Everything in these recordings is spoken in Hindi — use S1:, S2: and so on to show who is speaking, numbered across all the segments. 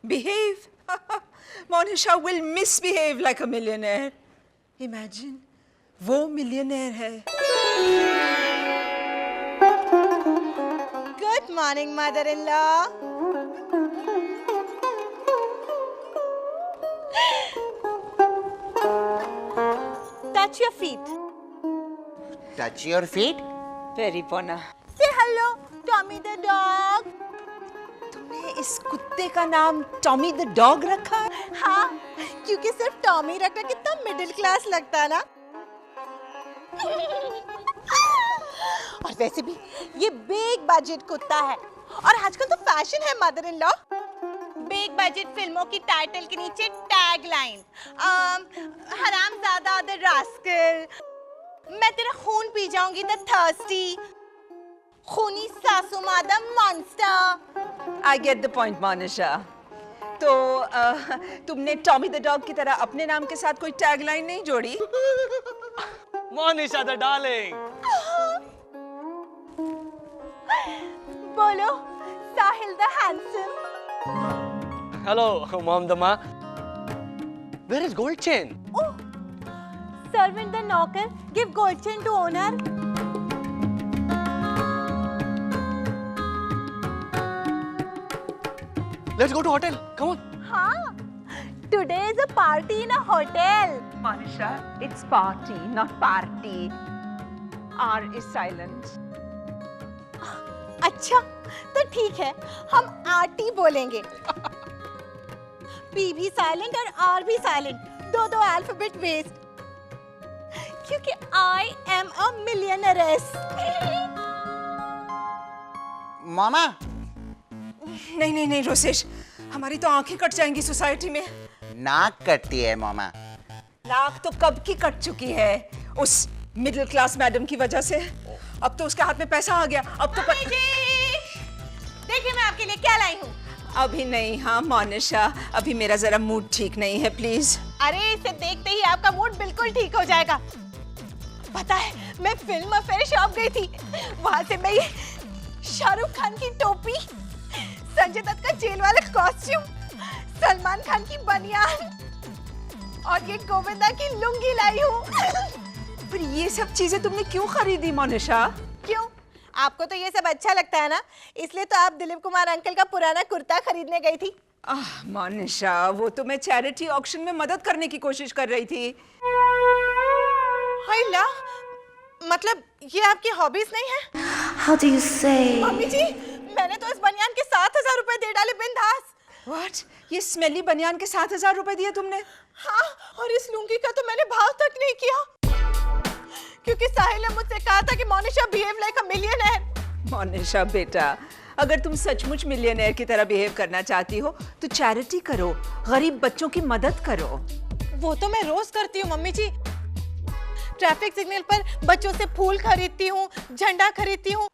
S1: Behave? Monisha will misbehave like a millionaire. Imagine, वो millionaire है.
S2: Good morning, mother-in-law. Touch your feet.
S3: Touch your feet?
S1: Very Pona.
S2: Say hello, Tommy the dog.
S1: तुमने इस कुत्ते का नाम टॉमी द डॉग रखा?
S2: हाँ, क्योंकि सिर्फ टॉमी रखना कितना मिडिल क्लास लगता है ना। और वैसे भी ये बिग बजट कुत्ता है और आजकल तो फैशन है mother in law. Big budget फिल्मों की टाइटल के नीचे टैग लाइन हरामजादा द रास्कल, मैं तेरा खून पी जाऊंगी द थर्स्टी, खूनी सासू माँ the monster.
S1: I get the point, Monisha. तो तुमने टॉमी द डॉग की तरह अपने नाम के साथ कोई टैगलाइन नहीं जोड़ी?
S4: Monisha the darling.
S2: बोलो, Sahil the handsome.
S4: Hello, Mom the Ma. Where is Gold Chain?
S2: Oh, servant the knocker, give gold chain to owner.
S4: Let's go to hotel. Come on.
S2: हाँ, today is a party in a hotel.
S1: Monisha, it's party, not party. R is silent.
S2: अच्छा, तो ठीक है, हम आरटी बोलेंगे। पी भी साइलेंट और आर भी साइलेंट, दो अल्फाबेट वेस्ट। क्योंकि I am a millionaire.
S3: मामा,
S1: नहीं रोसेश, हमारी तो आंखें कट जाएंगी सोसाइटी में।
S3: नाक कटती है मामा।
S1: नाक तो कब की कट चुकी है उस मिडिल क्लास मैडम की वजह से। अब तो उसके हाथ में पैसा आ गया। अब तो
S2: देखिए मैं आपके लिए क्या लाई हूँ।
S1: अभी नहीं। हाँ मोनिशा, अभी मेरा जरा मूड ठीक नहीं है, प्लीज।
S2: अरे इसे देखते ही आपका मूड बिल्कुल ठीक हो जाएगा। पता है, मैं फिल्म अफेयर शॉप गई थी, वहां से मैं ये शाहरुख खान की टोपी, संजय दत्त का जेल वाला कॉस्ट्यूम, सलमान खान की बनियान और ये गोविंदा की लुंगी लाई हूँ।
S1: पर ये सब चीजें तुमने क्यों खरीदी मोनिशा?
S2: क्यों? आपको तो ये सब अच्छा लगता है ना, इसलिए तो आप दिलीप कुमार अंकल का पुराना कुर्ता खरीदने गई थी।
S1: मोनिशा, वो तो मैं चैरिटी ऑक्शन में मदद करने की कोशिश कर रही थी।
S2: हाय ला, मतलब ये आपकी हॉबीज नहीं है?
S5: How do you say?
S2: Mummy ji, मैंने तो इस बनियान के 7,000 रुपए दे डाले बिंदास।
S1: What? ये स्मेली बनियान के 7,000 रुपए दिए तुमने?
S2: हाँ, और इस लुंगी का तो मैंने भाव तक नहीं किया, क्योंकि साहिल ने मुझसे कहा था कि मोनिशा बिहेव लाइक अ मिलियनेयर।
S1: मोनिशा बेटा, अगर तुम सचमुच मिलियनेयर की तरह बिहेव करना चाहती हो तो चैरिटी करो, गरीब बच्चों की मदद करो।
S2: वो तो मैं रोज करती हूँ मम्मी जी। ट्रैफिक सिग्नल पर बच्चों से फूल खरीदती हूँ, झंडा खरीदती हूँ।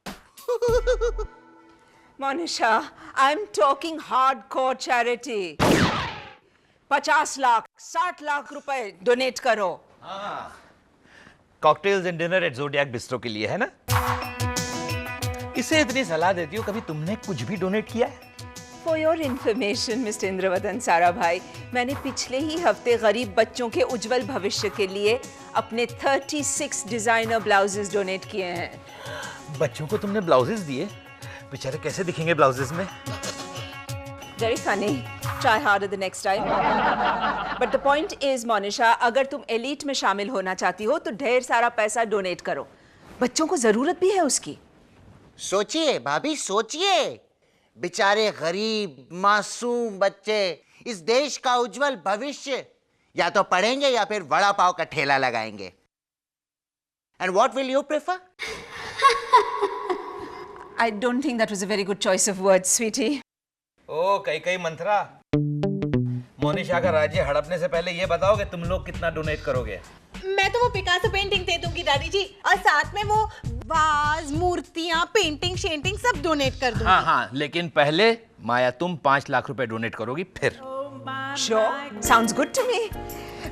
S1: Monisha, I am talking hardcore charity. 50 lakh 60 lakh रुपए डोनेट करो।
S6: Cocktails and dinner at Zodiac Bistro के लिए, है ना? इसे इतनी सलाह देती हो, कभी तुमने कुछ भी डोनेट किया है?
S1: For your information, mister Indravadan सारा भाई, मैंने पिछले ही हफ्ते गरीब बच्चों के उज्जवल भविष्य के लिए अपने 36 डिजाइनर ब्लाउजेस डोनेट किए हैं।
S6: बच्चों को तुमने ब्लाउजेस दिए? बेचारे कैसे दिखेंगे ब्लाउजेस में?
S1: Very funny. Try harder the next time. But the point is, Monisha, अगर तुम एलीट में शामिल होना चाहती हो तो ढेर सारा पैसा डोनेट करो। बच्चों को जरूरत भी है उसकी।
S3: सोचिए भाभी, सोचिए, बेचारे गरीब मासूम बच्चे इस देश का उज्जवल भविष्य या तो पढ़ेंगे या फिर वड़ा पाव का ठेला लगाएंगे। And what will you prefer?
S1: I don't think that was a very good choice of words, sweetie.
S6: ओ कई मंत्रा, मोनिशा का राज्य हड़पने से पहले ये बताओ कि तुम लोग कितना डोनेट करोगे?
S2: मैं तो वो पिकासो पेंटिंग दे दूंगी दादी जी, और साथ में वो वाज, मूर्तियां, पेंटिंग शेंटिंग सब डोनेट कर दूंगी।
S6: हाँ, लेकिन पहले माया तुम 5 लाख रुपए डोनेट करोगी फिर।
S1: Sure, sounds good to me.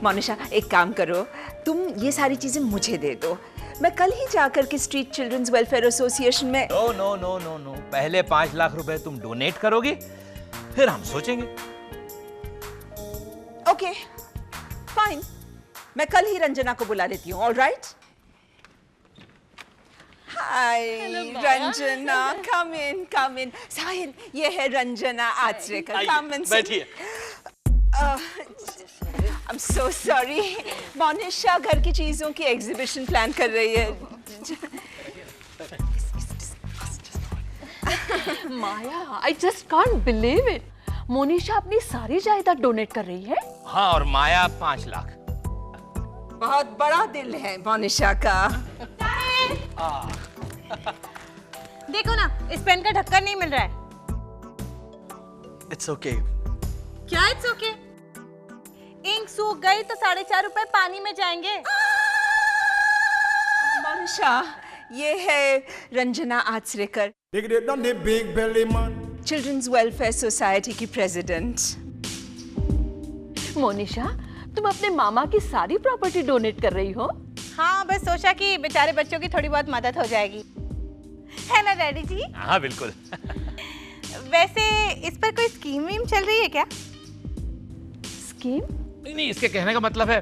S1: Monisha, एक काम करो, तुम ये सारी चीजें मुझे दे दो, मैं कल ही जाकर के स्ट्रीट चिल्ड्रंस वेलफेयर एसोसिएशन में।
S6: नो, पहले 5 लाख रुपए तुम डोनेट करोगी, फिर हम सोचेंगे।
S1: ओके फाइन, मैं कल ही रंजना को बुला लेती हूँ. All right. Hi Ranjana, come in. Sahil, ये है रंजना आचरेकर. कम इन.
S4: बैठिए.
S1: I'm so sorry. मोनिशा घर की चीजों की एग्जीबिशन प्लान कर रही है.
S5: माया, I just can't believe it. Monisha अपनी सारी जायदाद डोनेट कर रही है.
S6: हाँ, और माया 5 लाख.
S1: बहुत बड़ा दिल है मोनिशा का.
S2: देखो ना, इस पेन का ढक्कन नहीं मिल रहा है.
S4: It's okay.
S2: क्या इट्स ओके? इंक सूख गई तो 4.5 रुपए पानी में जाएंगे.
S1: मोनिशा, ये है Ranjana Achrekar, children's welfare society की प्रेसिडेंट.
S5: मोनिशा, तुम अपने मामा की सारी प्रॉपर्टी डोनेट कर रही हो?
S2: हाँ, बस सोचा कि बेचारे बच्चों की थोड़ी बहुत मदद हो जाएगी, है ना डैडी जी?
S6: हाँ बिल्कुल.
S2: वैसे इस पर कोई स्कीम वीम चल रही है क्या?
S5: स्कीम?
S6: नहीं, इसके कहने का मतलब है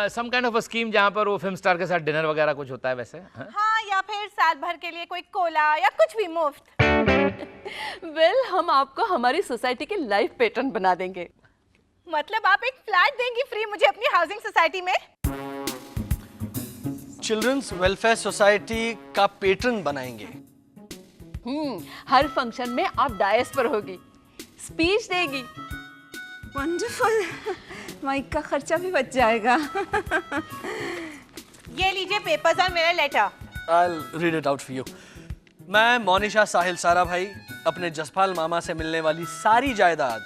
S6: some kind of a scheme जहाँ पर वो फिल्म स्टार के साथ डिनर वगैरह कुछ होता है वैसे.
S2: हाँ, या फिर साल भर के लिए कोई कोला या कुछ भी मुफ्त.
S5: वेल, हम आपको हमारी सोसाइटी के लाइफ पेट्रन बना देंगे.
S2: मतलब आप एक फ्लैट देंगी फ्री मुझे अपनी हाउसिंग सोसाइटी में?
S4: चिल्ड्रंस वेलफेयर सोसाइटी का पेट्रन बनाएंगे.
S5: हर फंक्शन में आप डायस पर होगी, स्पीच देगी.
S1: वंडरफुल. माइक का खर्चा भी बच जाएगा.
S2: ये लीजिए पेपर्स और मेरा letter.
S4: I'll read it out for you. मैं मोनिशा साहिल सारा भाई अपने जसपाल मामा से मिलने वाली सारी जायदाद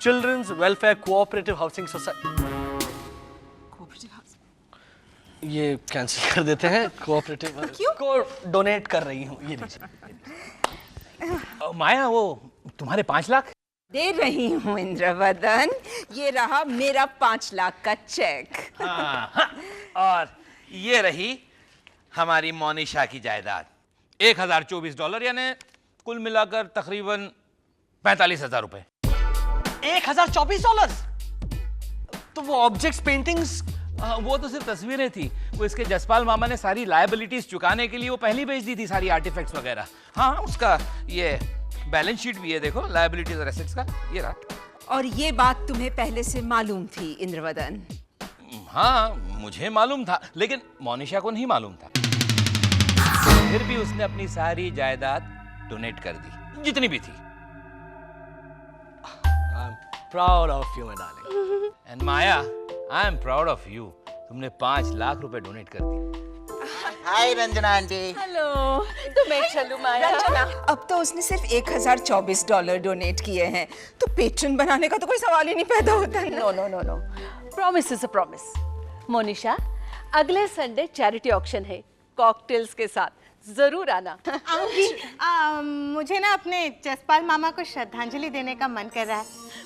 S4: children's welfare cooperative housing society, ये कैंसिल कर देते हैं. कोऑपरेटिव को डोनेट कर रही हूँ. ये लीजिए.
S6: माया, वो तुम्हारे 5 लाख
S1: दे रही हूँ इंद्रवदन. ये रहा मेरा 5 लाख का चेक.
S6: हाँ. और ये रही हमारी मोनिशा की जायदाद, $1024, यानी कुल मिलाकर तकरीबन 45,000 रुपए.
S4: $1024? तो वो ऑब्जेक्ट्स, पेंटिंग्स,
S6: वो तो सिर्फ तस्वीरें थी. वो इसके जसपाल मामा ने सारी लायबिलिटीज चुकाने के लिए वो पहले बेच दी थी, सारी आर्टिफैक्ट्स वगैरह. हाँ, उसका ये बैलेंस शीट भी है, देखो, लायबिलिटीज और एसेट्स का. ये रहा.
S1: और ये बात तुम्हें पहले से मालूम थी इंद्रवदन?
S6: हाँ, मुझे मालूम था, लेकिन मोनिशा को नहीं मालूम था. फिर भी उसने अपनी सारी जायदाद डोनेट कर दी, जितनी भी थी.
S4: I'm proud of you, my darling.
S6: And Maya, I am proud of you. तुमने 5 लाख रुपए डोनेट कर दी.
S3: हाय रंजना आंटी.
S5: हेलो, तो मैं चलूं माया?
S1: रंजना, अब तो उसने सिर्फ $1024 डोनेट किए हैं, तो पेट्रन बनाने का तो कोई सवाल ही नहीं पैदा होता.
S5: No no no no, promise is a promise. Monisha, अगले संडे चैरिटी ऑक्शन है कॉकटेल्स के साथ, जरूर आना.
S2: आऊंगी. मुझे ना अपने जसपाल मामा को श्रद्धांजलि देने का मन कर रहा है.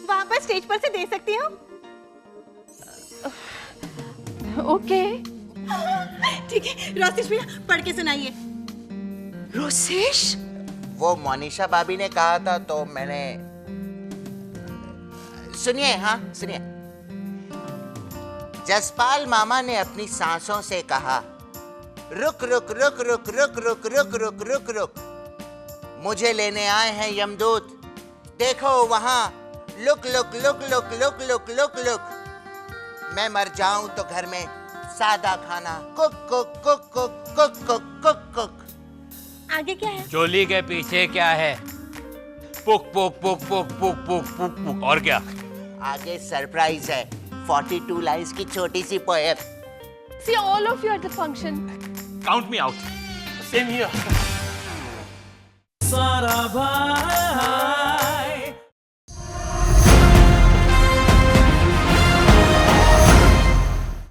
S2: वहाँ पर स्टेज पर से दे सकती हूँ?
S5: ओके.
S2: ठीक है, रोसेश भैया पढ़ के सुनाइए.
S1: रोसेश,
S3: वो मोनिशा भाभी ने कहा था तो मैंने. सुनिए, हाँ सुनिए. जसपाल मामा ने अपनी सांसों से कहा, रुक रुक रुक रुक रुक रुक रुक रुक रुक रुक, मुझे लेने आए हैं यमदूत. देखो वहां, look look look look look look look look. मैं मर जाऊं तो घर में सादा खाना, cook cook cook cook cook cook cook cook.
S2: आगे क्या है?
S6: चोली के पीछे क्या है? पुक पुक पुक पुक पुक पुक पुक पुक. और क्या?
S3: आगे सरप्राइज है. 42 लाइंस की छोटी सी poem.
S5: See all of you at the function.
S6: Count me out.
S4: Same here.